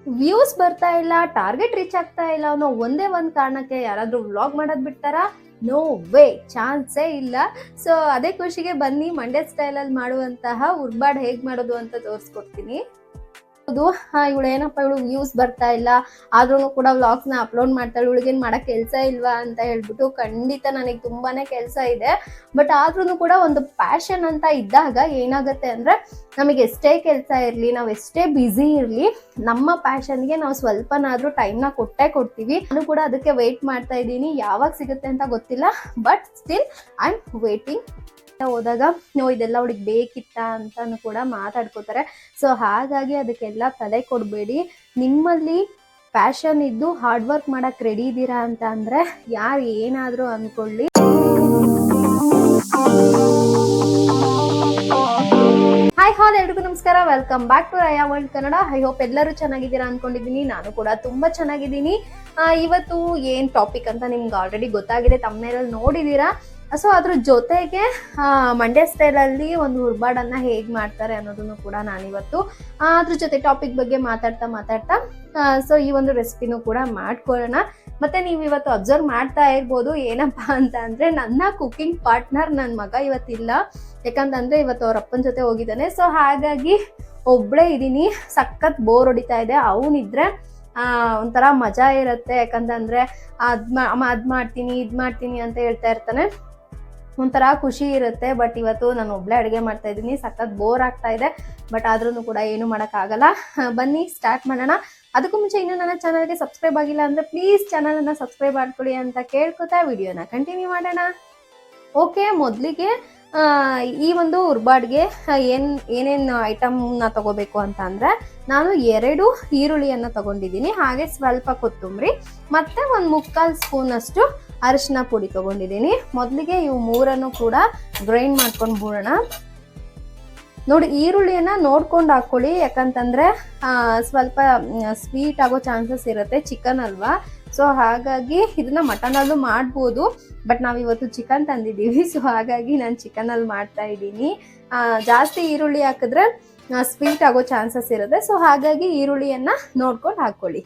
Views ಬರ್ತಾ ಇಲ್ಲ, target reach ಆಗ್ತಾ ಇಲ್ಲ ಅನ್ನೋ ಒಂದೇ ಒಂದು ಕಾರಣಕ್ಕೆ ಯಾರಾದ್ರೂ ವ್ಲಾಗ್ ಮಾಡೋದ್ ಬಿಡ್ತಾರಾ? ನೋ ವೇ, ಚಾನ್ಸೇ ಇಲ್ಲ. ಸೊ ಅದೇ ಖುಷಿಗೆ ಬನ್ನಿ ಮಂಡ್ಯ ಸ್ಟೈಲಲ್ಲಿ ಮಾಡುವಂತಹ ಉರ್ಬಾಡ್ ಹೇಗ್ ಮಾಡೋದು ಅಂತ ತೋರಿಸ್ಕೊಡ್ತೀನಿ. ಇವಳು ಏನಪ್ಪ ಇವಳು ವ್ಯೂಸ್ ಬರ್ತಾ ಇಲ್ಲ ಆದ್ರೂ ಕೂಡ ವ್ಲಾಗ್ಸ್ ನ ಅಪ್ಲೋಡ್ ಮಾಡ್ತಾಳೆ, ಇವಳಿಗೇನ್ ಮಾಡಕ್ ಕೆಲ್ಸ ಇಲ್ವಾ ಅಂತ ಹೇಳ್ಬಿಟ್ಟು, ಖಂಡಿತ ನನಗೆ ತುಂಬಾನೇ ಕೆಲಸ ಇದೆ. ಬಟ್ ಆದ್ರೂ ಕೂಡ ಒಂದು ಪ್ಯಾಷನ್ ಅಂತ ಇದ್ದಾಗ ಏನಾಗುತ್ತೆ ಅಂದ್ರೆ, ನಮಗೆ ಎಷ್ಟೇ ಕೆಲಸ ಇರ್ಲಿ, ನಾವ್ ಎಷ್ಟೇ ಬ್ಯುಸಿ ಇರ್ಲಿ, ನಮ್ಮ ಪ್ಯಾಷನ್ಗೆ ನಾವು ಸ್ವಲ್ಪನಾದ್ರೂ ಟೈಮ್ನ ಕೊಡ್ತೀವಿ. ನಾನು ಕೂಡ ಅದಕ್ಕೆ ವೇಟ್ ಮಾಡ್ತಾ ಇದ್ದೀನಿ, ಯಾವಾಗ ಸಿಗುತ್ತೆ ಅಂತ ಗೊತ್ತಿಲ್ಲ, but still I am waiting. ಹೋದಾಗ ಇದೆಲ್ಲ ಅವಳಿಗೆ ಬೇಕಿತ್ತ ಅಂತಾನು ಕೂಡ ಮಾತಾಡ್ಕೋತಾರೆ. ಸೊ ಹಾಗಾಗಿ ಅದಕ್ಕೆಲ್ಲ ತಲೆ ಕೊಡಬೇಡಿ. ನಿಮ್ಮಲ್ಲಿ ಪ್ಯಾಷನ್ ಇದ್ದು ಹಾರ್ಡ್ ವರ್ಕ್ ಮಾಡಕ್ ರೆಡಿ ಇದ್ದೀರಾ ಅಂತ ಅಂದ್ರೆ ಯಾರು ಏನಾದ್ರೂ ಅನ್ಕೊಳ್ಳಿ. ಹಾಯ್ ಹಾಲ್, ಎಲ್ರಿಗೂ ನಮಸ್ಕಾರ. Welcome back to Raya world Kannada. I hope ಎಲ್ಲರೂ ಚೆನ್ನಾಗಿದ್ದೀರಾ ಅನ್ಕೊಂಡಿದ್ದೀನಿ. ನಾನು ಕೂಡ ತುಂಬಾ ಚೆನ್ನಾಗಿದ್ದೀನಿ. ಇವತ್ತು ಏನ್ ಟಾಪಿಕ್ ಅಂತ ನಿಮ್ಗೆ ಆಲ್ರೆಡಿ ಗೊತ್ತಾಗಿದೆ, ತಮ್ಮನೇರಲ್ಲಿ ನೋಡಿದೀರಾ. ಸೊ ಅದ್ರ ಜೊತೆಗೆ ಮಂಡ್ಯ ಸ್ಟೈಲಲ್ಲಿ ಒಂದು ಹುರ್ಬಾಡನ್ನ ಹೇಗ್ ಮಾಡ್ತಾರೆ ಅನ್ನೋದನ್ನು ಕೂಡ ನಾನಿವತ್ತು ಅದ್ರ ಜೊತೆ ಟಾಪಿಕ್ ಬಗ್ಗೆ ಮಾತಾಡ್ತಾ ಸೊ ಈ ಒಂದು ರೆಸಿಪಿನೂ ಕೂಡ ಮಾಡ್ಕೊಳ್ಳೋಣ. ಮತ್ತೆ ನೀವು ಇವತ್ತು ಅಬ್ಸರ್ವ್ ಮಾಡ್ತಾ ಇರ್ಬೋದು ಏನಪ್ಪಾ ಅಂತ ಅಂದ್ರೆ, ನನ್ನ ಕುಕಿಂಗ್ ಪಾರ್ಟ್ನರ್ ನನ್ನ ಮಗ ಇವತ್ತಿಲ್ಲ. ಯಾಕಂತಂದ್ರೆ ಇವತ್ತು ಅವ್ರ ಅಪ್ಪನ ಜೊತೆ ಹೋಗಿದ್ದಾನೆ. ಸೊ ಹಾಗಾಗಿ ಒಬ್ಳೇ ಇದೀನಿ. ಸಖತ್ ಬೋರ್ ಹೊಡಿತಾ ಇದೆ. ಅವನಿದ್ರೆ ಒಂಥರ ಮಜಾ ಇರುತ್ತೆ. ಯಾಕಂತಂದ್ರೆ ಅದ್ ಮಾಡ್ತೀನಿ ಇದ್ ಮಾಡ್ತೀನಿ ಅಂತ ಹೇಳ್ತಾ ಇರ್ತಾನೆ, ಒಂಥರ ಖುಷಿ ಇರುತ್ತೆ. ಬಟ್ ಇವತ್ತು ನಾನು ಒಬ್ಳೆ ಅಡುಗೆ ಮಾಡ್ತಾ ಇದ್ದೀನಿ, ಸಖತ್ ಬೋರ್ ಆಗ್ತಾ ಇದೆ. ಬಟ್ ಆದ್ರೂ ಕೂಡ ಏನು ಮಾಡೋಕ್ಕಾಗಲ್ಲ. ಬನ್ನಿ ಸ್ಟಾರ್ಟ್ ಮಾಡೋಣ. ಅದಕ್ಕೂ ಮುಂಚೆ ಇನ್ನೂ ನನ್ನ ಚಾನಲ್ಗೆ ಸಬ್ಸ್ಕ್ರೈಬ್ ಆಗಿಲ್ಲ ಅಂದ್ರೆ ಪ್ಲೀಸ್ ಚಾನಲನ್ನು ಸಬ್ಸ್ಕ್ರೈಬ್ ಮಾಡ್ಕೊಳ್ಳಿ ಅಂತ ಕೇಳ್ಕೊತಾ ವಿಡಿಯೋನ ಕಂಟಿನ್ಯೂ ಮಾಡೋಣ. ಓಕೆ, ಮೊದಲಿಗೆ ಈ ಒಂದು ಉರ್ಬಾಡ್ಗೆ ಏನೇನು ಐಟಮ್ನ ತಗೋಬೇಕು ಅಂತ ಅಂದ್ರೆ, ನಾನು 2 ಈರುಳ್ಳಿಯನ್ನು ತಗೊಂಡಿದ್ದೀನಿ, ಹಾಗೆ ಸ್ವಲ್ಪ ಕೊತ್ತಂಬರಿ, ಮತ್ತೆ 1/4 ಸ್ಪೂನ್ ಅಷ್ಟು ಅರಿಶಿನ ಪುಡಿ ತಗೊಂಡಿದ್ದೀನಿ. ಮೊದಲಿಗೆ ಇವು 3 ಕೂಡ ಗ್ರೈಂಡ್ ಮಾಡ್ಕೊಂಡು ಬಿಡೋಣ. ನೋಡಿ, ಈರುಳ್ಳಿಯನ್ನ ನೋಡ್ಕೊಂಡು ಹಾಕೊಳ್ಳಿ, ಯಾಕಂತಂದ್ರೆ ಸ್ವಲ್ಪ ಸ್ವೀಟ್ ಆಗೋ ಚಾನ್ಸಸ್ ಇರುತ್ತೆ, ಚಿಕನ್ ಅಲ್ವಾ. ಸೊ ಹಾಗಾಗಿ ಇದನ್ನ ಮಟನಲ್ಲೂ ಮಾಡ್ಬೋದು, ಬಟ್ ನಾವಿವತ್ತು ಚಿಕನ್ ತಂದಿದ್ದೀವಿ. ಸೊ ಹಾಗಾಗಿ ನಾನು ಚಿಕನಲ್ಲಿ ಮಾಡ್ತಾ ಇದ್ದೀನಿ. ಜಾಸ್ತಿ ಈರುಳ್ಳಿ ಹಾಕಿದ್ರೆ ಸ್ವೀಟ್ ಆಗೋ ಚಾನ್ಸಸ್ ಇರುತ್ತೆ. ಸೊ ಹಾಗಾಗಿ ಈರುಳ್ಳಿಯನ್ನ ನೋಡ್ಕೊಂಡು ಹಾಕೊಳ್ಳಿ.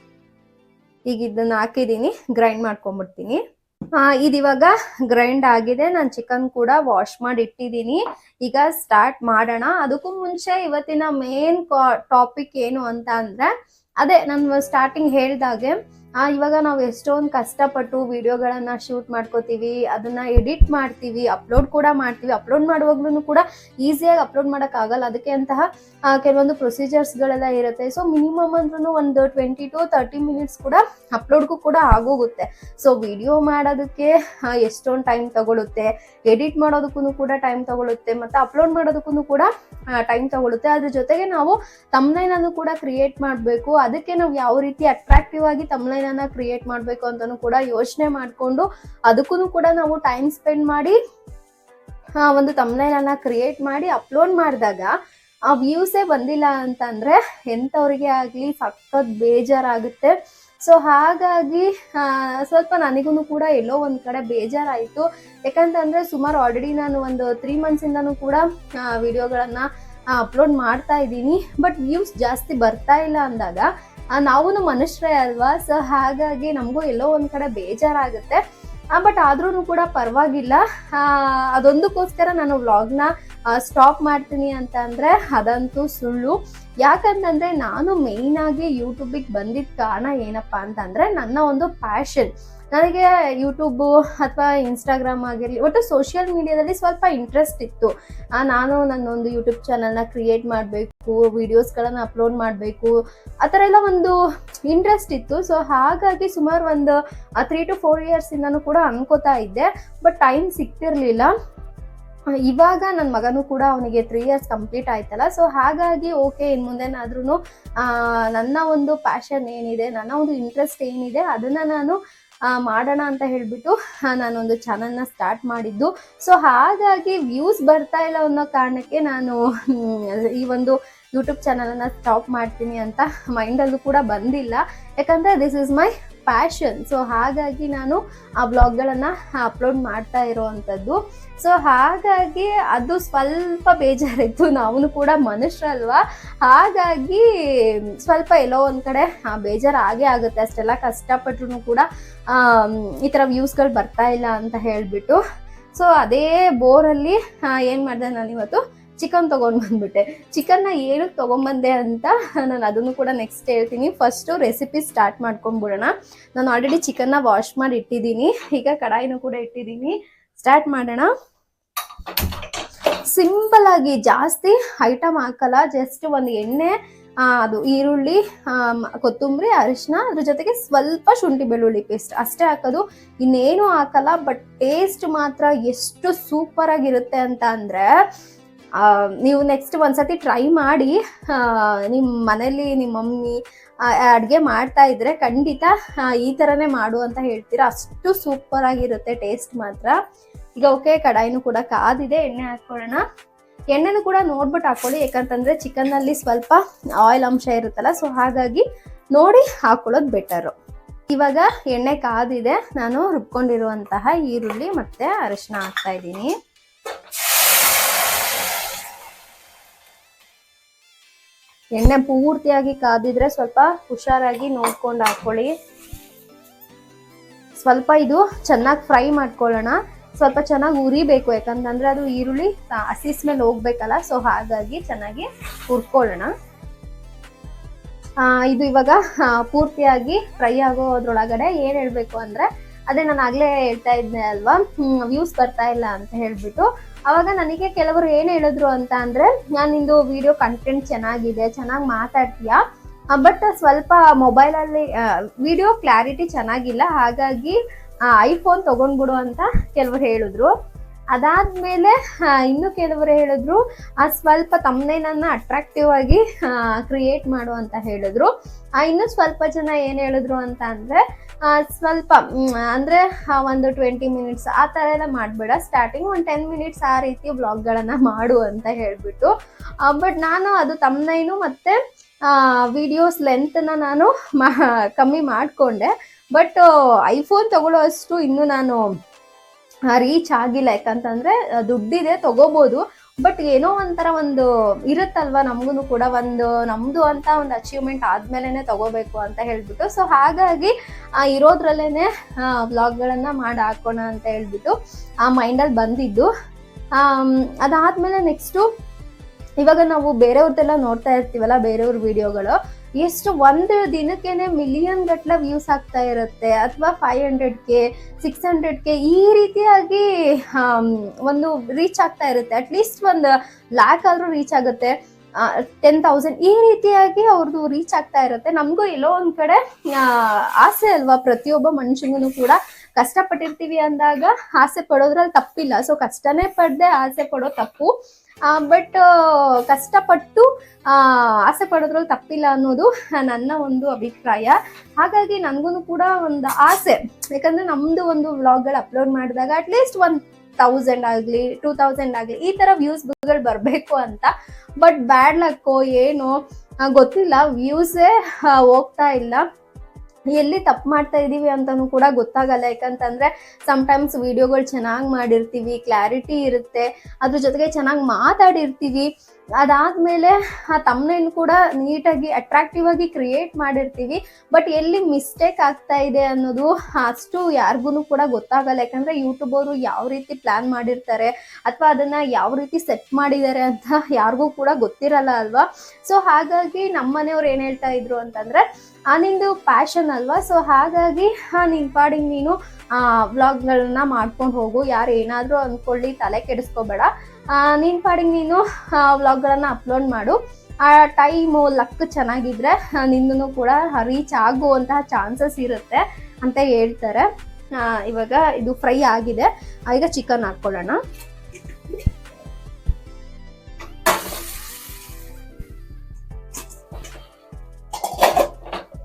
ಈಗ ಇದನ್ನ ಹಾಕಿದ್ದೀನಿ, ಗ್ರೈಂಡ್ ಮಾಡ್ಕೊಂಡ್ಬಿಡ್ತೀನಿ. ಇದಿವಾಗ ಗ್ರೈಂಡ್ ಆಗಿದೆ. ನಾನು ಚಿಕನ್ ಕೂಡ ವಾಶ್ ಮಾಡಿ ಇಟ್ಟಿದ್ದೀನಿ. ಈಗ ಸ್ಟಾರ್ಟ್ ಮಾಡೋಣ. ಅದಕ್ಕೂ ಮುಂಚೆ ಇವತ್ತಿನ ಮೇನ್ ಟಾಪಿಕ್ ಏನು ಅಂತ ಅಂದ್ರೆ, ಅದೇ ನಾನು ಸ್ಟಾರ್ಟಿಂಗ್ ಹೇಳ್ದಾಗೆ, ಇವಾಗ ನಾವು ಎಷ್ಟೊಂದು ಕಷ್ಟಪಟ್ಟು ವಿಡಿಯೋಗಳನ್ನ ಶೂಟ್ ಮಾಡ್ಕೋತೀವಿ, ಅದನ್ನ ಎಡಿಟ್ ಮಾಡ್ತೀವಿ, ಅಪ್ಲೋಡ್ ಕೂಡ ಮಾಡ್ತೀವಿ. ಅಪ್ಲೋಡ್ ಮಾಡುವಾಗ್ಲೂ ಕೂಡ ಈಸಿಯಾಗಿ ಅಪ್ಲೋಡ್ ಮಾಡೋಕ್ಕಾಗಲ್ಲ, ಅದಕ್ಕೆ ಅಂತಹ ಕೆಲವೊಂದು ಪ್ರೊಸೀಜರ್ಸ್ಗಳೆಲ್ಲ ಇರುತ್ತೆ. ಸೊ ಮಿನಿಮಮ್ ಅಂದ್ರೂ ಒಂದು 20 to 30 ಮಿನಿಟ್ಸ್ ಕೂಡ ಅಪ್ಲೋಡ್ಗೂ ಕೂಡ ಆಗೋಗುತ್ತೆ. ಸೊ ವಿಡಿಯೋ ಮಾಡೋದಕ್ಕೆ ಎಷ್ಟೊಂದು ಟೈಮ್ ತಗೊಳುತ್ತೆ, ಎಡಿಟ್ ಮಾಡೋದಕ್ಕೂ ಕೂಡ ಟೈಮ್ ತಗೊಳುತ್ತೆ, ಮತ್ತೆ ಅಪ್ಲೋಡ್ ಮಾಡೋದಕ್ಕೂ ಕೂಡ ಟೈಮ್ ತಗೊಳುತ್ತೆ. ಅದ್ರ ಜೊತೆಗೆ ನಾವು ತಮ್ನೈಲ್ ಅನ್ನು ಕೂಡ ಕ್ರಿಯೇಟ್ ಮಾಡಬೇಕು. ಅದಕ್ಕೆ ನಾವು ಯಾವ ರೀತಿ ಅಟ್ರಾಕ್ಟಿವ್ ಆಗಿ ತಮ್ನೈಲ್ ಅನ್ನ ಕ್ರಿಯೇಟ್ ಮಾಡ್ಬೇಕು ಅಂತಾನು ಕೂಡ ಯೋಚನೆ ಮಾಡ್ಕೊಂಡು, ಅದಕ್ಕೂ ಕೂಡ ನಾವು ಟೈಮ್ ಸ್ಪೆಂಡ್ ಮಾಡಿ ಒಂದು ತಮ್ನೈಲ್ ಅನ್ನ ಕ್ರಿಯೇಟ್ ಮಾಡಿ ಅಪ್ಲೋಡ್ ಮಾಡಿದಾಗ ಆ ವ್ಯೂಸೇ ಬಂದಿಲ್ಲ ಅಂತಂದ್ರೆ ಎಂಥವ್ರಿಗೆ ಆಗ್ಲಿ ಸಖತ್ ಬೇಜಾರಾಗುತ್ತೆ. ಸೊ ಹಾಗಾಗಿ ಸ್ವಲ್ಪ ನನಗೂ ಕೂಡ ಎಲ್ಲೋ ಒಂದ್ ಕಡೆ ಬೇಜಾರಾಯಿತು. ಯಾಕಂತಂದ್ರೆ ಸುಮಾರು ಆಲ್ರೆಡಿ ನಾನು ಒಂದು 3 months ಇಂದನೂ ಕೂಡ ವಿಡಿಯೋಗಳನ್ನ ಅಪ್ಲೋಡ್ ಮಾಡ್ತಾ ಇದ್ದೀನಿ, ಬಟ್ ವ್ಯೂಸ್ ಜಾಸ್ತಿ ಬರ್ತಾ ಇಲ್ಲ ಅಂದಾಗ ನಾವು ಮನುಷ್ಯರೇ ಅಲ್ವಾ. ಸೊ ಹಾಗಾಗಿ ನಮಗೂ ಎಲ್ಲೋ ಒಂದ್ ಕಡೆ ಬೇಜಾರಾಗುತ್ತೆ. ಬಟ್ ಆದ್ರೂ ಕೂಡ ಪರವಾಗಿಲ್ಲ. ಅದೊಂದಕ್ಕೋಸ್ಕರ ನಾನು ವ್ಲಾಗ್ನ ಸ್ಟಾಪ್ ಮಾಡ್ತೀನಿ ಅಂತ ಅಂದ್ರೆ ಅದಂತೂ ಸುಳ್ಳು. ಯಾಕಂತಂದ್ರೆ ನಾನು ಮೇಯ್ನ್ ಆಗಿ ಯೂಟ್ಯೂಬಿಗೆ ಬಂದಿದ್ದ ಕಾರಣ ಏನಪ್ಪಾ ಅಂತಂದ್ರೆ, ನನ್ನ ಒಂದು ಪ್ಯಾಷನ್. ನನಗೆ ಯೂಟ್ಯೂಬು ಅಥವಾ ಇನ್ಸ್ಟಾಗ್ರಾಮ್ ಆಗಿರಲಿ, ಒಟ್ಟು ಸೋಷಿಯಲ್ ಮೀಡಿಯಾದಲ್ಲಿ ಸ್ವಲ್ಪ ಇಂಟ್ರೆಸ್ಟ್ ಇತ್ತು. ನಾನು ನನ್ನೊಂದು ಯೂಟ್ಯೂಬ್ ಚಾನಲ್ನ ಕ್ರಿಯೇಟ್ ಮಾಡಬೇಕು, ವಿಡಿಯೋಸ್ಗಳನ್ನು ಅಪ್ಲೋಡ್ ಮಾಡಬೇಕು, ಆ ಥರ ಎಲ್ಲ ಒಂದು ಇಂಟ್ರೆಸ್ಟ್ ಇತ್ತು. ಸೊ ಹಾಗಾಗಿ ಸುಮಾರು ಒಂದು 3 to 4 years ಇಂದನೂ ಕೂಡ ಅನ್ಕೋತಾ ಇದ್ದೆ, ಬಟ್ ಟೈಮ್ ಸಿಗ್ತಿರ್ಲಿಲ್ಲ. ಇವಾಗ ನನ್ನ ಮಗನೂ ಕೂಡ ಅವನಿಗೆ 3 years ಕಂಪ್ಲೀಟ್ ಆಯ್ತಲ್ಲ. ಸೊ ಹಾಗಾಗಿ ಓಕೆ, ಇನ್ನು ಮುಂದೆನಾದ್ರೂ ನನ್ನ ಒಂದು ಪ್ಯಾಷನ್ ಏನಿದೆ, ನನ್ನ ಒಂದು ಇಂಟ್ರೆಸ್ಟ್ ಏನಿದೆ, ಅದನ್ನ ನಾನು ಮಾಡೋಣ ಅಂತ ಹೇಳ್ಬಿಟ್ಟು ನಾನೊಂದು ಚಾನಲ್ನ ಸ್ಟಾರ್ಟ್ ಮಾಡಿದ್ದು. ಸೊ ಹಾಗಾಗಿ ವ್ಯೂಸ್ ಬರ್ತಾ ಇಲ್ಲ ಅನ್ನೋ ಕಾರಣಕ್ಕೆ ನಾನು ಈ ಒಂದು ಯೂಟ್ಯೂಬ್ ಚಾನಲನ್ನು ಸ್ಟಾಪ್ ಮಾಡ್ತೀನಿ ಅಂತ ಮೈಂಡಲ್ಲೂ ಕೂಡ ಬಂದಿಲ್ಲ. ಯಾಕಂದರೆ this is my passion. So ಹಾಗಾಗಿ ನಾನು ಆ ವ್ಲಾಗ್ಗಳನ್ನು ಅಪ್ಲೋಡ್ ಮಾಡ್ತಾ ಇರೋವಂಥದ್ದು. ಸೊ ಹಾಗಾಗಿ ಅದು ಸ್ವಲ್ಪ ಬೇಜಾರಿತ್ತು, ನಾವು ಕೂಡ ಮನುಷ್ಯರಲ್ವಾ, ಹಾಗಾಗಿ ಸ್ವಲ್ಪ ಎಲ್ಲೋ ಒಂದು ಕಡೆ ಬೇಜಾರು ಆಗೇ ಆಗುತ್ತೆ. ಅಷ್ಟೆಲ್ಲ ಕಷ್ಟಪಟ್ಟರು ಕೂಡ ಈ ಥರ ವ್ಯೂಸ್ಗಳು ಬರ್ತಾ ಇಲ್ಲ ಅಂತ ಹೇಳಿಬಿಟ್ಟು. ಸೊ ಅದೇ ಬೋರಲ್ಲಿ ಏನು ಮಾಡಿದೆ, ನಾನು ಇವತ್ತು ಚಿಕನ್ ತೊಗೊಂಡು ಬಂದ್ಬಿಟ್ಟೆ. ಚಿಕನ್ನ ಏನಕ್ಕೆ ತೊಗೊಂಬಂದೆ ಅಂತ ನಾನು ಅದನ್ನು ಕೂಡ ನೆಕ್ಸ್ಟ್ ಹೇಳ್ತೀನಿ. ಫಸ್ಟು ರೆಸಿಪಿ ಸ್ಟಾರ್ಟ್ ಮಾಡ್ಕೊಂಡ್ಬಿಡೋಣ. ನಾನು ಆಲ್ರೆಡಿ ಚಿಕನ್ನ ವಾಶ್ ಮಾಡಿ ಇಟ್ಟಿದ್ದೀನಿ, ಈಗ ಕಡಾಯಿನೂ ಕೂಡ ಇಟ್ಟಿದ್ದೀನಿ. ಸ್ಟಾರ್ಟ್ ಮಾಡೋಣ. ಸಿಂಪಲ್ ಆಗಿ ಜಾಸ್ತಿ ಐಟಮ್ ಹಾಕಲ್ಲ, ಜಸ್ಟ್ ಒಂದು ಎಣ್ಣೆ, ಅದು ಈರುಳ್ಳಿ, ಕೊತ್ತಂಬರಿ, ಅರಿಶಿನ, ಅದ್ರ ಜೊತೆಗೆ ಸ್ವಲ್ಪ ಶುಂಠಿ ಬೆಳ್ಳುಳ್ಳಿ ಪೇಸ್ಟ್ ಅಷ್ಟೇ ಹಾಕೋದು, ಇನ್ನೇನು ಹಾಕಲ್ಲ. ಬಟ್ ಟೇಸ್ಟ್ ಮಾತ್ರ ಎಷ್ಟು ಸೂಪರ್ ಆಗಿರುತ್ತೆ ಅಂತ ಅಂದರೆ, ನೀವು ನೆಕ್ಸ್ಟ್ ಒಂದ್ಸತಿ ಟ್ರೈ ಮಾಡಿ. ನಿಮ್ಮ ಮನೇಲಿ ನಿಮ್ಮ ಮಮ್ಮಿ ಅಡುಗೆ ಮಾಡ್ತಾ ಇದ್ರೆ ಖಂಡಿತ ಈ ಥರನೇ ಮಾಡು ಅಂತ ಹೇಳ್ತೀರಾ, ಅಷ್ಟು ಸೂಪರ್ ಆಗಿರುತ್ತೆ ಟೇಸ್ಟ್ ಮಾತ್ರ. ಈಗ ಓಕೆ, ಕಡಾಯಿನೂ ಕೂಡ ಕಾದಿದೆ, ಎಣ್ಣೆ ಹಾಕ್ಕೊಳ್ಳೋಣ. ಎಣ್ಣೆನೂ ಕೂಡ ನೋಡ್ಬಿಟ್ಟು ಹಾಕೊಳ್ಳಿ, ಯಾಕಂತಂದರೆ ಚಿಕನ್ನಲ್ಲಿ ಸ್ವಲ್ಪ ಆಯಿಲ್ ಅಂಶ ಇರುತ್ತಲ್ಲ, ಸೊ ಹಾಗಾಗಿ ನೋಡಿ ಹಾಕೊಳ್ಳೋದು ಬೆಟರು. ಇವಾಗ ಎಣ್ಣೆ ಕಾದಿದೆ, ನಾನು ರುಬ್ಕೊಂಡಿರುವಂತಹ ಈರುಳ್ಳಿ ಮತ್ತು ಅರಿಶಿನ ಹಾಕ್ತಾ ಇದ್ದೀನಿ. ಎಣ್ಣೆ ಪೂರ್ತಿಯಾಗಿ ಕಾದಿದ್ರೆ ಸ್ವಲ್ಪ ಹುಷಾರಾಗಿ ನೋಡ್ಕೊಂಡು ಹಾಕೊಳ್ಳಿ. ಸ್ವಲ್ಪ ಇದು ಚೆನ್ನಾಗಿ ಫ್ರೈ ಮಾಡ್ಕೊಳ್ಳೋಣ, ಸ್ವಲ್ಪ ಚೆನ್ನಾಗಿ ಉರಿಬೇಕು, ಯಾಕಂತಂದ್ರೆ ಅದು ಈರುಳ್ಳಿ ಹಸಿ ಸ್ಮೆಲ್ ಹೋಗ್ಬೇಕಲ್ಲ, ಸೊ ಹಾಗಾಗಿ ಚೆನ್ನಾಗಿ ಹುರ್ಕೊಳ್ಳೋಣ. ಇದು ಇವಾಗ ಪೂರ್ತಿಯಾಗಿ ಫ್ರೈ ಆಗೋದ್ರೊಳಗಡೆ ಏನು ಹೇಳಬೇಕು ಅಂದರೆ, ಅದೇ ನಾನು ಆಗಲೇ ಹೇಳ್ತಾ ಇದ್ದೆ ಅಲ್ವಾ, ವ್ಯೂಸ್ ಬರ್ತಾ ಇಲ್ಲ ಅಂತ ಹೇಳ್ಬಿಟ್ಟು. ಅವಾಗ ನನಗೆ ಕೆಲವರು ಏನು ಹೇಳಿದ್ರು ಅಂತ ಅಂದರೆ, ನಿಂದು ವಿಡಿಯೋ ಕಂಟೆಂಟ್ ಚೆನ್ನಾಗಿದೆ, ಚೆನ್ನಾಗಿ ಮಾತಾಡ್ತೀಯಾ, ಬಟ್ ಸ್ವಲ್ಪ ಮೊಬೈಲಲ್ಲಿ ವಿಡಿಯೋ ಕ್ಲಾರಿಟಿ ಚೆನ್ನಾಗಿಲ್ಲ, ಹಾಗಾಗಿ ಐಫೋನ್ ತೊಗೊಂಡ್ಬಿಡು ಅಂತ ಕೆಲವರು ಹೇಳಿದ್ರು. ಅದಾದಮೇಲೆ ಇನ್ನು ಕೆಲವರು ಹೇಳಿದ್ರು ಸ್ವಲ್ಪ ತಮ್ಮನೇನನ್ನು ಅಟ್ರಾಕ್ಟಿವ್ ಆಗಿ ಕ್ರಿಯೇಟ್ ಮಾಡು ಅಂತ ಹೇಳಿದ್ರು. ಇನ್ನು ಸ್ವಲ್ಪ ಜನ ಏನು ಹೇಳಿದ್ರು ಅಂತ ಅಂದರೆ, ಸ್ವಲ್ಪ ಅಂದರೆ ಒಂದು 20 ಮಿನಿಟ್ಸ್ ಆ ಥರ ಎಲ್ಲ ಮಾಡಬೇಡ, ಸ್ಟಾರ್ಟಿಂಗ್ ಒಂದು 10 ಮಿನಿಟ್ಸ್ ಆ ರೀತಿ ವ್ಲಾಗ್ಗಳನ್ನು ಮಾಡು ಅಂತ ಹೇಳಿಬಿಟ್ಟು. ಬಟ್ ನಾನು ಅದು ತಮ್ಮನೇನು ಮತ್ತು ವಿಡಿಯೋಸ್ ಲೆಂತನ್ನ ನಾನು ಕಮ್ಮಿ ಮಾಡಿಕೊಂಡೆ. ಬಟ್ ಐಫೋನ್ ತಗೊಳ್ಳೋ ಅಷ್ಟು ಇನ್ನೂ ನಾನು ರೀಚ್ ಆಗಿಲ್ಲ, ಯಾಕಂತಂದರೆ ದುಡ್ಡಿದೆ ತೊಗೋಬೋದು, ಬಟ್ ಏನೋ ಒಂಥರ ಒಂದು ಇರುತ್ತಲ್ವ ನಮಗೂ ಕೂಡ, ನಮ್ಮದು ಅಂತ ಒಂದು ಅಚೀವ್ಮೆಂಟ್ ಆದಮೇಲೆ ತೊಗೋಬೇಕು ಅಂತ ಹೇಳ್ಬಿಟ್ಟು. ಸೊ ಹಾಗಾಗಿ ಇರೋದ್ರಲ್ಲೇ ವ್ಲಾಗ್ಗಳನ್ನು ಮಾಡಿ ಹಾಕೋಣ ಅಂತ ಹೇಳ್ಬಿಟ್ಟು ಆ ಮೈಂಡಲ್ಲಿ ಬಂದಿದ್ದು. ಅದಾದಮೇಲೆ ನೆಕ್ಸ್ಟು ಇವಾಗ ನಾವು ಬೇರೆಯವ್ರದ್ದೆಲ್ಲ ನೋಡ್ತಾ ಇರ್ತೀವಲ್ಲ, ಬೇರೆಯವ್ರ ವಿಡಿಯೋಗಳು ಎಷ್ಟು ಒಂದು ದಿನಕ್ಕೇನೆ ಮಿಲಿಯನ್ ಗಟ್ಟಲೆ ವ್ಯೂಸ್ ಆಗ್ತಾ ಇರುತ್ತೆ, ಅಥವಾ 500K 600K ಈ ರೀತಿಯಾಗಿ ಒಂದು ರೀಚ್ ಆಗ್ತಾ ಇರುತ್ತೆ. ಅಟ್ಲೀಸ್ಟ್ 1,00,000 ಆದರೂ ರೀಚ್ ಆಗುತ್ತೆ, 10,000 ಈ ರೀತಿಯಾಗಿ ಅವ್ರದ್ದು ರೀಚ್ ಆಗ್ತಾ ಇರುತ್ತೆ. ನಮಗೂ ಎಲ್ಲೋ ಒಂದು ಕಡೆ ಆಸೆ ಅಲ್ವಾ, ಪ್ರತಿಯೊಬ್ಬ ಮನುಷ್ಯನಿಗೂ ಕೂಡ ಕಷ್ಟಪಟ್ಟಿರ್ತೀವಿ ಅಂದಾಗ ಆಸೆ ಪಡೋದ್ರಲ್ಲಿ ತಪ್ಪಿಲ್ಲ. ಸೊ ಕಷ್ಟನೇ ಪಡದೆ ಆಸೆ ಪಡೋ ತಪ್ಪು, ಬಟ್ ಕಷ್ಟಪಟ್ಟು ಆಸೆ ಪಡೋದ್ರಲ್ಲಿ ತಪ್ಪಿಲ್ಲ ಅನ್ನೋದು ನನ್ನ ಒಂದು ಅಭಿಪ್ರಾಯ. ಹಾಗಾಗಿ ನನಗೂ ಕೂಡ ಒಂದು ಆಸೆ, ಯಾಕಂದರೆ ನಮ್ಮದು ಒಂದು ವ್ಲಾಗ್ಗಳು ಅಪ್ಲೋಡ್ ಮಾಡಿದಾಗ ಅಟ್ಲೀಸ್ಟ್ 1,000 ಆಗಲಿ 2,000 ಆಗಲಿ ಈ ಥರ ವ್ಯೂಸ್ಗಳು ಬರಬೇಕು ಅಂತ. ಬಟ್ ಬ್ಯಾಡ್ ಲಕ್ಕೋ ಏನೋ ಗೊತ್ತಿಲ್ಲ, ವ್ಯೂಸೇ ಹೋಗ್ತಾ ಇಲ್ಲ. ಎಲ್ಲಿ ತಪ್ಪು ಮಾಡ್ತಾ ಇದ್ದೀವಿ ಅಂತಲೂ ಕೂಡ ಗೊತ್ತಾಗಲ್ಲ, ಯಾಕಂತಂದರೆ ಸಮ್ಟೈಮ್ಸ್ ವಿಡಿಯೋಗಳು ಚೆನ್ನಾಗಿ ಮಾಡಿರ್ತೀವಿ, ಕ್ಲಾರಿಟಿ ಇರುತ್ತೆ, ಅದ್ರ ಜೊತೆಗೆ ಚೆನ್ನಾಗಿ ಮಾತಾಡಿರ್ತೀವಿ. ಅದಾದಮೇಲೆ ಆ ತಮ್ಮನೇನು ಕೂಡ ನೀಟಾಗಿ ಅಟ್ರಾಕ್ಟಿವ್ ಆಗಿ ಕ್ರಿಯೇಟ್ ಮಾಡಿರ್ತೀವಿ, ಬಟ್ ಎಲ್ಲಿ ಮಿಸ್ಟೇಕ್ ಆಗ್ತಾ ಇದೆ ಅನ್ನೋದು ಅಷ್ಟು ಯಾರಿಗೂ ಕೂಡ ಗೊತ್ತಾಗಲ್ಲ. ಯಾಕಂದರೆ ಯೂಟ್ಯೂಬ್ ಅವರು ಯಾವ ರೀತಿ ಪ್ಲ್ಯಾನ್ ಮಾಡಿರ್ತಾರೆ ಅಥವಾ ಅದನ್ನು ಯಾವ ರೀತಿ ಸೆಟ್ ಮಾಡಿದ್ದಾರೆ ಅಂತ ಯಾರಿಗೂ ಕೂಡ ಗೊತ್ತಿರಲ್ಲ ಅಲ್ವಾ. ಸೊ ಹಾಗಾಗಿ ನಮ್ಮ ಮನೆಯವ್ರು ಏನು ಹೇಳ್ತಾ ಇದ್ರು ಅಂತಂದರೆ, ನಿಂದು ಪ್ಯಾಷನ್ ಅಲ್ವಾ, ಸೊ ಹಾಗಾಗಿ ನಿನ್ನ ಪಾಡಿಗೆ ನೀನು ವ್ಲಾಗ್ಗಳನ್ನ ಮಾಡ್ಕೊಂಡು ಹೋಗು, ಯಾರು ಏನಾದರೂ ಅಂದ್ಕೊಳ್ಳಿ, ತಲೆ ಕೆಡಿಸ್ಕೋಬೇಡ, ನಿನ್ನ ಪಾಡಿಗೆ ನೀನು ವ್ಲಾಗ್ಗಳನ್ನು ಅಪ್ಲೋಡ್ ಮಾಡು, ಆ ಟೈಮು ಲಕ್ ಚೆನ್ನಾಗಿದ್ರೆ ನಿನ್ನೂ ಕೂಡ ರೀಚ್ ಆಗುವಂತಹ ಚಾನ್ಸಸ್ ಇರುತ್ತೆ ಅಂತ ಹೇಳ್ತಾರೆ. ಇವಾಗ ಇದು ಫ್ರೈ ಆಗಿದೆ, ಈಗ ಚಿಕನ್ ಹಾಕ್ಕೊಳ್ಳೋಣ.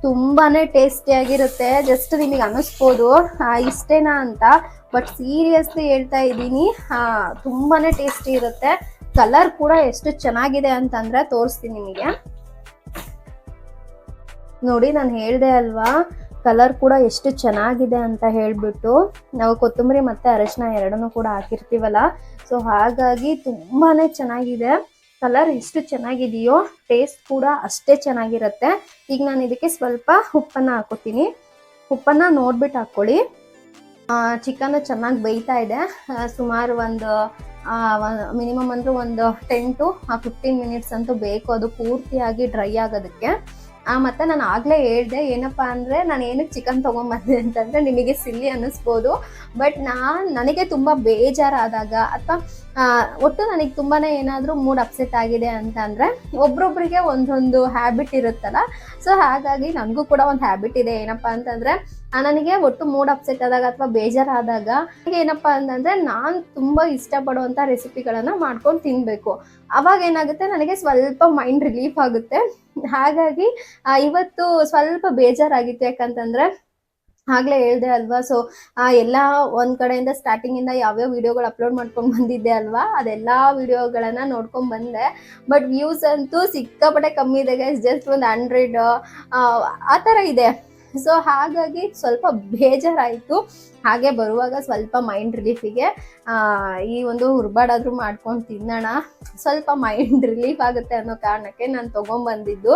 ತುಂಬಾನೇ ಟೇಸ್ಟಿಯಾಗಿರುತ್ತೆ. ಜಸ್ಟ್ ನಿಮಗೆ ಅನ್ನಿಸ್ಬೋದು ಇಷ್ಟೇನಾ ಅಂತ, ಬಟ್ ಸೀರಿಯಸ್ಲಿ ಹೇಳ್ತಾ ಇದ್ದೀನಿ, ತುಂಬಾನೇ ಟೇಸ್ಟಿ ಇರುತ್ತೆ. ಕಲರ್ ಕೂಡ ಎಷ್ಟು ಚೆನ್ನಾಗಿದೆ ಅಂತಂದ್ರೆ ತೋರಿಸ್ತೀನಿ ನಿಮಗೆ ನೋಡಿ. ನಾನು ಹೇಳ್ದೆ ಅಲ್ವಾ ಕಲರ್ ಕೂಡ ಎಷ್ಟು ಚೆನ್ನಾಗಿದೆ ಅಂತ ಹೇಳ್ಬಿಟ್ಟು. ನಾವು ಕೊತ್ತಂಬರಿ ಮತ್ತೆ ಅರಿಶಿನ ಎರಡನ್ನೂ ಕೂಡ ಹಾಕಿರ್ತೀವಲ್ಲ, ಸೊ ಹಾಗಾಗಿ ತುಂಬಾನೇ ಚೆನ್ನಾಗಿದೆ. ಕಲರ್ ಎಷ್ಟು ಚೆನ್ನಾಗಿದೆಯೋ ಟೇಸ್ಟ್ ಕೂಡ ಅಷ್ಟೇ ಚೆನ್ನಾಗಿರುತ್ತೆ. ಈಗ ನಾನು ಇದಕ್ಕೆ ಸ್ವಲ್ಪ ಉಪ್ಪನ್ನ ಹಾಕೋತೀನಿ. ಉಪ್ಪನ್ನ ನೋಡ್ಬಿಟ್ಟು ಹಾಕೊಳ್ಳಿ. ಚಿಕನ್ ಚೆನ್ನಾಗಿ ಬೇಯ್ತಾ ಇದೆ. ಸುಮಾರು ಒಂದು ಮಿನಿಮಮ್ ಅಂದ್ರೆ ಒಂದು 10 to 15 ಮಿನಿಟ್ಸ್ ಅಂತೂ ಬೇಕು ಅದು ಪೂರ್ತಿಯಾಗಿ ಡ್ರೈ ಆಗೋದಕ್ಕೆ. ಮತ್ತೆ ನಾನು ಆಗ್ಲೇ ಹೇಳ್ದೆ ಏನಪ್ಪಾ ಅಂದ್ರೆ ನಾನು ಏನಕ್ಕೆ ಚಿಕನ್ ತಗೊಂಡ್ಬಂದೆ ಅಂತಂದ್ರೆ ನಿಮಗೆ ಸಿಲ್ಲಿ ಅನ್ನಿಸ್ಬೋದು, ಬಟ್ ನನಗೆ ತುಂಬಾ ಬೇಜಾರಾದಾಗ ಅಥವಾ ಒಟ್ಟು ನನಗೆ ತುಂಬಾನೇ ಏನಾದರೂ ಮೂಡ್ ಅಪ್ಸೆಟ್ ಆಗಿದೆ ಅಂತ ಅಂದ್ರೆ ಒಬ್ರೊಬ್ರಿಗೆ ಒಂದೊಂದು ಹ್ಯಾಬಿಟ್ ಇರುತ್ತಲ್ಲ, ಸೊ ಹಾಗಾಗಿ ನನಗೂ ಕೂಡ ಒಂದು ಹ್ಯಾಬಿಟ್ ಇದೆ. ಏನಪ್ಪಾ ಅಂತಂದ್ರೆ ನನಗೆ ಒಟ್ಟು ಮೂಡ್ ಅಪ್ಸೆಟ್ ಆದಾಗ ಅಥವಾ ಬೇಜಾರಾದಾಗ ಏನಪ್ಪಾ ಅಂತಂದ್ರೆ ನಾನು ತುಂಬಾ ಇಷ್ಟಪಡುವಂತ ರೆಸಿಪಿಗಳನ್ನ ಮಾಡ್ಕೊಂಡು ತಿನ್ಬೇಕು. ಅವಾಗ ಏನಾಗುತ್ತೆ ನನಗೆ ಸ್ವಲ್ಪ ಮೈಂಡ್ ರಿಲೀಫ್ ಆಗುತ್ತೆ. ಹಾಗಾಗಿ ಇವತ್ತು ಸ್ವಲ್ಪ ಬೇಜಾರಾಗಿತ್ತು. ಯಾಕಂತಂದ್ರೆ ಆಗ್ಲೇ ಹೇಳ್ದೆ ಅಲ್ವಾ, ಸೊ ಎಲ್ಲ ಒಂದ್ ಕಡೆಯಿಂದ ಸ್ಟಾರ್ಟಿಂಗ್ ಇಂದ ಯಾವ್ಯಾವ ವಿಡಿಯೋಗಳು ಅಪ್ಲೋಡ್ ಮಾಡ್ಕೊಂಡು ಬಂದಿದ್ದೆ ಅಲ್ವಾ, ಅದೆಲ್ಲಾ ವಿಡಿಯೋಗಳನ್ನ ನೋಡ್ಕೊಂಡ್ ಬಂದೆ. ಬಟ್ ವ್ಯೂಸ್ ಅಂತೂ ಸಿಕ್ಕಾಪಟ್ಟೆ ಕಮ್ಮಿ ಇದೆ ಗೈಸ್, ಜಸ್ಟ್ ಒಂದು 100 ಆ ತರ ಇದೆ. ಸೊ ಹಾಗಾಗಿ ಸ್ವಲ್ಪ ಬೇಜಾರಾಯಿತು. ಹಾಗೆ ಬರುವಾಗ ಸ್ವಲ್ಪ ಮೈಂಡ್ ರಿಲೀಫಿಗೆ ಈ ಒಂದು ಹುರ್ಬಾಡಾದ್ರೂ ಮಾಡ್ಕೊಂಡು ತಿನ್ನೋಣ, ಸ್ವಲ್ಪ ಮೈಂಡ್ ರಿಲೀಫ್ ಆಗುತ್ತೆ ಅನ್ನೋ ಕಾರಣಕ್ಕೆ ನಾನು ತೊಗೊಂಬಂದಿದ್ದು.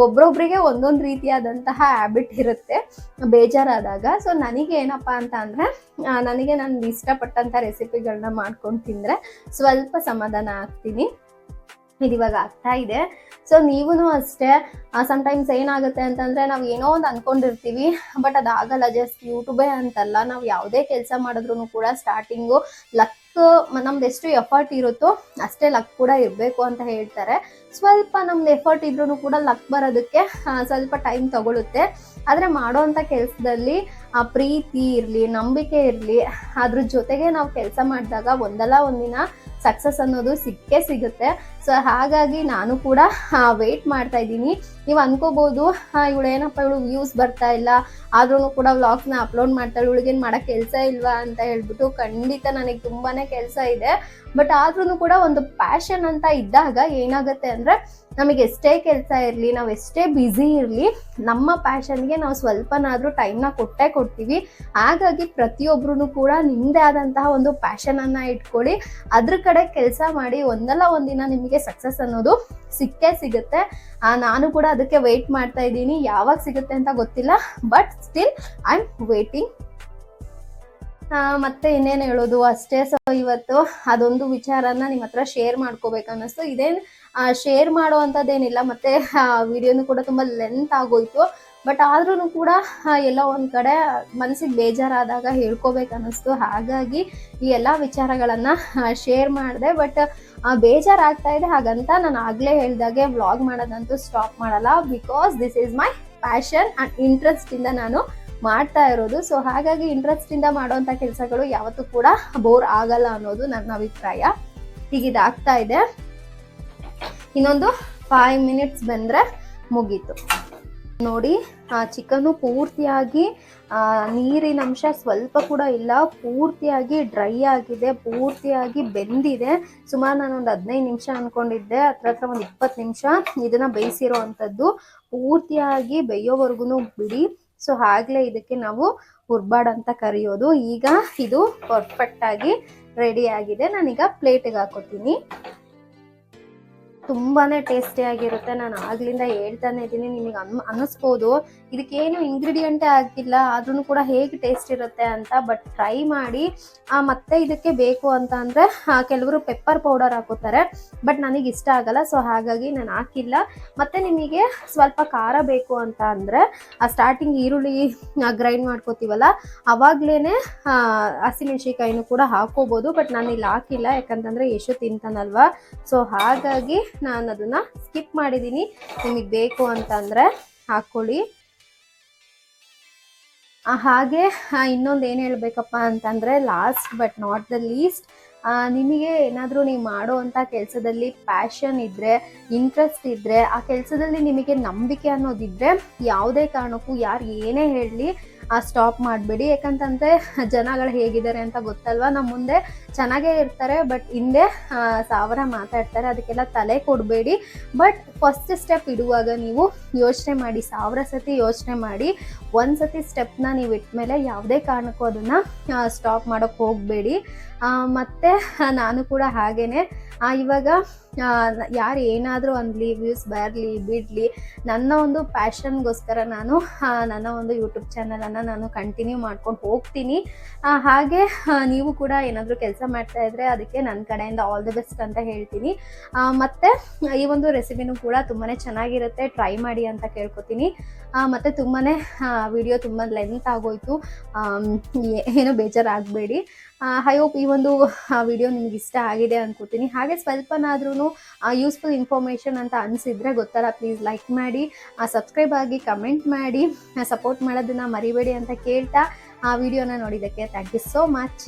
ಒಬ್ರೊಬ್ರಿಗೆ ಒಂದೊಂದು ರೀತಿಯಾದಂತಹ ಹ್ಯಾಬಿಟ್ ಇರುತ್ತೆ ಬೇಜಾರಾದಾಗ. ಸೊ ನನಗೆ ಏನಪ್ಪ ಅಂತ ಅಂದರೆ ನನಗೆ ನಾನು ಇಷ್ಟಪಟ್ಟಂಥ ರೆಸಿಪಿಗಳನ್ನ ಮಾಡ್ಕೊಂಡು ತಿಂದರೆ ಸ್ವಲ್ಪ ಸಮಾಧಾನ ಆಗ್ತೀನಿ. ಇದಿವಾಗ ಆಗ್ತಾ ಇದೆ. ಸೊ ನೀವೂ ಅಷ್ಟೇ ಸಮ್ಟೈಮ್ಸ್ ಏನಾಗುತ್ತೆ ಅಂತಂದರೆ ನಾವು ಏನೋ ಒಂದು ಅಂದ್ಕೊಂಡಿರ್ತೀವಿ, ಬಟ್ ಅದಾಗಲ್ಲ. ಜಸ್ಟ್ ಯೂಟ್ಯೂಬೇ ಅಂತಲ್ಲ, ನಾವು ಯಾವುದೇ ಕೆಲಸ ಮಾಡಿದ್ರು ಕೂಡ ಸ್ಟಾರ್ಟಿಂಗು ಲಕ್ ನಮ್ದು ಎಷ್ಟು ಎಫರ್ಟ್ ಇರುತ್ತೋ ಅಷ್ಟೇ ಲಕ್ ಕೂಡ ಇರಬೇಕು ಅಂತ ಹೇಳ್ತಾರೆ. ಸ್ವಲ್ಪ ನಮ್ದು ಎಫರ್ಟ್ ಇದ್ರೂ ಕೂಡ ಲಕ್ ಬರೋದಕ್ಕೆ ಸ್ವಲ್ಪ ಟೈಮ್ ತಗೊಳುತ್ತೆ. ಆದರೆ ಮಾಡೋವಂಥ ಕೆಲಸದಲ್ಲಿ ಪ್ರೀತಿ ಇರಲಿ, ನಂಬಿಕೆ ಇರಲಿ, ಅದ್ರ ಜೊತೆಗೆ ನಾವು ಕೆಲಸ ಮಾಡಿದಾಗ ಒಂದಲ್ಲ ಒಂದಿನ ಸಕ್ಸಸ್ ಅನ್ನೋದು ಸಿಕ್ಕೇ ಸಿಗುತ್ತೆ. ಸೊ ಹಾಗಾಗಿ ನಾನು ಕೂಡ ವೆಯ್ಟ್ ಮಾಡ್ತಾ ಇದ್ದೀನಿ. ನೀವು ಅನ್ಕೋಬಹುದು ಇವಳು ಏನಪ್ಪ ಇವಳು ವ್ಯೂಸ್ ಬರ್ತಾ ಇಲ್ಲ ಆದ್ರೂ ಕೂಡ ವ್ಲಾಗ್ಸ್ನ ಅಪ್ಲೋಡ್ ಮಾಡ್ತಾಳೆ, ಇವಳಿಗೇನು ಮಾಡೋಕ್ಕೆ ಕೆಲಸ ಇಲ್ವಾ ಅಂತ ಹೇಳ್ಬಿಟ್ಟು. ಖಂಡಿತ ನನಗೆ ತುಂಬಾನೇ ಕೆಲಸ ಇದೆ, ಬಟ್ ಆದ್ರೂ ಕೂಡ ಒಂದು ಪ್ಯಾಷನ್ ಅಂತ ಇದ್ದಾಗ ಏನಾಗುತ್ತೆ ಅಂದರೆ ನಮಗೆ ಎಷ್ಟೇ ಕೆಲಸ ಇರಲಿ, ನಾವು ಎಷ್ಟೇ ಬ್ಯುಸಿ ಇರಲಿ, ನಮ್ಮ ಪ್ಯಾಷನ್ಗೆ ನಾವು ಸ್ವಲ್ಪನಾದರೂ ಟೈಮ್ನ ಕೊಡ್ತೀವಿ. ಹಾಗಾಗಿ ಪ್ರತಿಯೊಬ್ಬರೂ ಕೂಡ ನಿಮ್ಮದೇ ಆದಂತಹ ಒಂದು ಪ್ಯಾಷನನ್ನು ಇಟ್ಕೊಳ್ಳಿ, ಅದ್ರ ಕಡೆ ಕೆಲಸ ಮಾಡಿ. ಒಂದಲ್ಲ ಒಂದಿನ ನಿಮಗೆ ಸಕ್ಸಸ್ ಅನ್ನೋದು ಸಿಕ್ಕೇ ಸಿಗುತ್ತೆ. ನಾನು ಕೂಡ ಅದಕ್ಕೆ ವೆಯ್ಟ್ ಮಾಡ್ತಾ ಇದ್ದೀನಿ. ಯಾವಾಗ ಸಿಗುತ್ತೆ ಅಂತ ಗೊತ್ತಿಲ್ಲ, but still I am waiting. ಮತ್ತೆ ಇನ್ನೇನು ಹೇಳೋದು ಅಷ್ಟೇ. ಸೊ ಇವತ್ತು ಅದೊಂದು ವಿಚಾರನ ನಿಮ್ಮ ಹತ್ರ ಶೇರ್ ಮಾಡ್ಕೋಬೇಕು ಅನ್ನಿಸ್ತು. ಇದೇನು ಶೇರ್ ಮಾಡೋ ಅಂಥದ್ದೇನಿಲ್ಲ, ಮತ್ತೆ ವಿಡಿಯೋನು ಕೂಡ ತುಂಬ ಲೆಂತ್ ಆಗೋಯ್ತು. ಬಟ್ ಆದ್ರೂ ಕೂಡ ಎಲ್ಲ ಒಂದು ಕಡೆ ಮನಸ್ಸಿಗೆ ಬೇಜಾರಾದಾಗ ಹೇಳ್ಕೋಬೇಕು ಅನ್ನಿಸ್ತು. ಹಾಗಾಗಿ ಈ ಎಲ್ಲ ವಿಚಾರಗಳನ್ನು ಶೇರ್ ಮಾಡಿದೆ. ಬಟ್ ಬೇಜಾರಾಗ್ತಾ ಇದೆ, ಹಾಗಂತ ನಾನು ಆಗಲೇ ಹೇಳಿದಾಗೆ ವ್ಲಾಗ್ ಮಾಡೋದಂತೂ ಸ್ಟಾಪ್ ಮಾಡಲ್ಲ. Because this is my passion and ಇಂಟ್ರೆಸ್ಟಿಂದ ನಾನು ಮಾಡ್ತಾ ಇರೋದು. ಸೊ ಹಾಗಾಗಿ ಇಂಟ್ರೆಸ್ಟಿಂದ ಮಾಡೋವಂಥ ಕೆಲಸಗಳು ಯಾವತ್ತೂ ಕೂಡ ಬೋರ್ ಆಗಲ್ಲ ಅನ್ನೋದು ನನ್ನ ಅಭಿಪ್ರಾಯ. ಹೀಗಿದಾಗ್ತಾ ಇದೆ. ಇನ್ನೊಂದು 5 ಮಿನಿಟ್ಸ್ ಬಂದರೆ ಮುಗೀತು. ನೋಡಿ ಚಿಕನ್ನು ಪೂರ್ತಿಯಾಗಿ ನೀರಿನ ಅಂಶ ಸ್ವಲ್ಪ ಕೂಡ ಇಲ್ಲ, ಪೂರ್ತಿಯಾಗಿ ಡ್ರೈ ಆಗಿದೆ, ಪೂರ್ತಿಯಾಗಿ ಬೆಂದಿದೆ. ಸುಮಾರು ನಾನು ಒಂದು 15 ನಿಮಿಷ ಅಂದ್ಕೊಂಡಿದ್ದೆ, ಹತ್ರ ಒಂದು 20 ನಿಮಿಷ ಇದನ್ನು ಬೇಯಿಸಿರೋ ಅಂಥದ್ದು. ಪೂರ್ತಿಯಾಗಿ ಬೇಯೋವರೆಗೂ ಬಿಡಿ. ಸೊ ಆಗಲೇ ಇದಕ್ಕೆ ನಾವು ಹುರ್ಬಾಡ್ ಅಂತ ಕರೆಯೋದು. ಈಗ ಇದು ಪರ್ಫೆಕ್ಟಾಗಿ ರೆಡಿ ಆಗಿದೆ. ನಾನೀಗ ಪ್ಲೇಟಿಗೆ ಹಾಕೋತೀನಿ. ತುಂಬಾನೇ ಟೇಸ್ಟಿಯಾಗಿರುತ್ತೆ. ನಾನು ಆಗ್ಲಿಂದ ಹೇಳ್ತಾನೆ ಇದ್ದೀನಿ, ನಿಮಗೆ ಅನ್ನಿಸ್ಬೋದು ಇದಕ್ಕೇನು ಇಂಗ್ರೀಡಿಯೆಂಟೇ ಆಗಿಲ್ಲ ಆದ್ರೂ ಕೂಡ ಹೇಗೆ ಟೇಸ್ಟ್ ಇರುತ್ತೆ ಅಂತ. ಬಟ್ ಟ್ರೈ ಮಾಡಿ. ಮತ್ತೆ ಇದಕ್ಕೆ ಬೇಕು ಅಂತ ಅಂದರೆ ಕೆಲವರು ಪೆಪ್ಪರ್ ಪೌಡರ್ ಹಾಕೋತಾರೆ, ಬಟ್ ನನಗೆ ಇಷ್ಟ ಆಗಲ್ಲ. ಸೊ ಹಾಗಾಗಿ ನಾನು ಹಾಕಿಲ್ಲ. ಮತ್ತು ನಿಮಗೆ ಸ್ವಲ್ಪ ಖಾರ ಬೇಕು ಅಂತ ಅಂದರೆ ಸ್ಟಾರ್ಟಿಂಗ್ ಈರುಳ್ಳಿ ಗ್ರೈಂಡ್ ಮಾಡ್ಕೋತೀವಲ್ಲ ಅವಾಗಲೇ ಹಸಿಮೆಣ್ಸಿಕಾಯಿನೂ ಕೂಡ ಹಾಕೋಬೋದು. ಬಟ್ ನಾನು ಇಲ್ಲಿ ಹಾಕಿಲ್ಲ, ಯಾಕಂತಂದರೆ ಯಶು ತಿಂತಾನಲ್ವಾ. ಸೊ ಹಾಗಾಗಿ ನಾನು ಅದನ್ನು ಸ್ಕಿಪ್ ಮಾಡಿದ್ದೀನಿ. ನಿಮಗೆ ಬೇಕು ಅಂತಂದರೆ ಹಾಕ್ಕೊಳ್ಳಿ. ಹಾಗೆ ಇನ್ನೊಂದು ಏನು ಹೇಳಬೇಕಪ್ಪ ಅಂತಂದರೆ last but not the least, ನಿಮಗೆ ಏನಾದರೂ ನೀವು ಮಾಡೋ ಅಂಥ ಕೆಲಸದಲ್ಲಿ ಪ್ಯಾಷನ್ ಇದ್ದರೆ, ಇಂಟ್ರೆಸ್ಟ್ ಇದ್ದರೆ, ಆ ಕೆಲಸದಲ್ಲಿ ನಿಮಗೆ ನಂಬಿಕೆ ಅನ್ನೋದಿದ್ದರೆ ಯಾವುದೇ ಕಾರಣಕ್ಕೂ ಯಾರು ಏನೇ ಹೇಳಲಿ ಸ್ಟಾಪ್ ಮಾಡಬೇಡಿ. ಯಾಕಂತಂದರೆ ಜನಗಳು ಹೇಗಿದ್ದಾರೆ ಅಂತ ಗೊತ್ತಲ್ವಾ, ನಮ್ಮ ಮುಂದೆ ಚೆನ್ನಾಗೇ ಇರ್ತಾರೆ ಬಟ್ ಹಿಂದೆ 1000 ಮಾತಾಡ್ತಾರೆ. ಅದಕ್ಕೆಲ್ಲ ತಲೆ ಕೊಡಬೇಡಿ. ಬಟ್ ಫಸ್ಟ್ ಸ್ಟೆಪ್ ಇಡುವಾಗ ನೀವು ಯೋಚನೆ ಮಾಡಿ, 1000 ಸತಿ ಯೋಚನೆ ಮಾಡಿ. ಒಂದು ಸತಿ ಸ್ಟೆಪ್ನ ನೀವು ಇಟ್ಮೇಲೆ ಯಾವುದೇ ಕಾರಣಕ್ಕೂ ಅದನ್ನು ಸ್ಟಾಪ್ ಮಾಡೋಕ್ಕೆ ಹೋಗಬೇಡಿ. ಮತ್ತು ನಾನು ಕೂಡ ಹಾಗೇ ಇವಾಗ ಯಾರು ಏನಾದರೂ ಅನ್ಲಿ, ವ್ಯೂಸ್ ಬರಲಿ ಬಿಡಲಿ, ನನ್ನ ಒಂದು ಪ್ಯಾಷನ್ಗೋಸ್ಕರ ನಾನು ನನ್ನ ಒಂದು ಯೂಟ್ಯೂಬ್ ಚಾನಲನ್ನು ನಾನು ಕಂಟಿನ್ಯೂ ಮಾಡ್ಕೊಂಡು ಹೋಗ್ತೀನಿ. ಹಾಗೆ ನೀವು ಕೂಡ ಏನಾದರೂ ಕೆಲಸ ಮಾಡ್ತಾಯಿದ್ರೆ ಅದಕ್ಕೆ ನನ್ನ ಕಡೆಯಿಂದ ಆಲ್ ದಿ ಬೆಸ್ಟ್ ಅಂತ ಹೇಳ್ತೀನಿ. ಮತ್ತು ಈ ಒಂದು ರೆಸಿಪಿನೂ ಕೂಡ ತುಂಬಾ ಚೆನ್ನಾಗಿರುತ್ತೆ, ಟ್ರೈ ಮಾಡಿ ಅಂತ ಕೇಳ್ಕೊತೀನಿ. ಮತ್ತು ತುಂಬಾ ವಿಡಿಯೋ ತುಂಬ ಲೆಂತ್ ಆಗೋಯ್ತು, ಏನೂ ಬೇಜಾರಾಗಬೇಡಿ. ಐ ಹೋಪ್ ಈ ಒಂದು ವಿಡಿಯೋ ನಿಮ್ಗೆ ಇಷ್ಟ ಆಗಿದೆ ಅಂದ್ಕೋತೀನಿ. ಹಾಗೆ ಸ್ವಲ್ಪನಾದ್ರೂ ಯೂಸ್ಫುಲ್ ಇನ್ಫಾರ್ಮೇಷನ್ ಅಂತ ಅನಿಸಿದರೆ ಗೊತ್ತಲ್ಲ, ಪ್ಲೀಸ್ ಲೈಕ್ ಮಾಡಿ, ಸಬ್ಸ್ಕ್ರೈಬ್ ಆಗಿ, ಕಮೆಂಟ್ ಮಾಡಿ, ಸಪೋರ್ಟ್ ಮಾಡೋದನ್ನು ಮರಿಬೇಡಿ ಅಂತ ಕೇಳ್ತಾ ವಿಡಿಯೋನ ನೋಡಿದ್ದಕ್ಕೆ ಥ್ಯಾಂಕ್ ಯು ಸೋ ಮಚ್.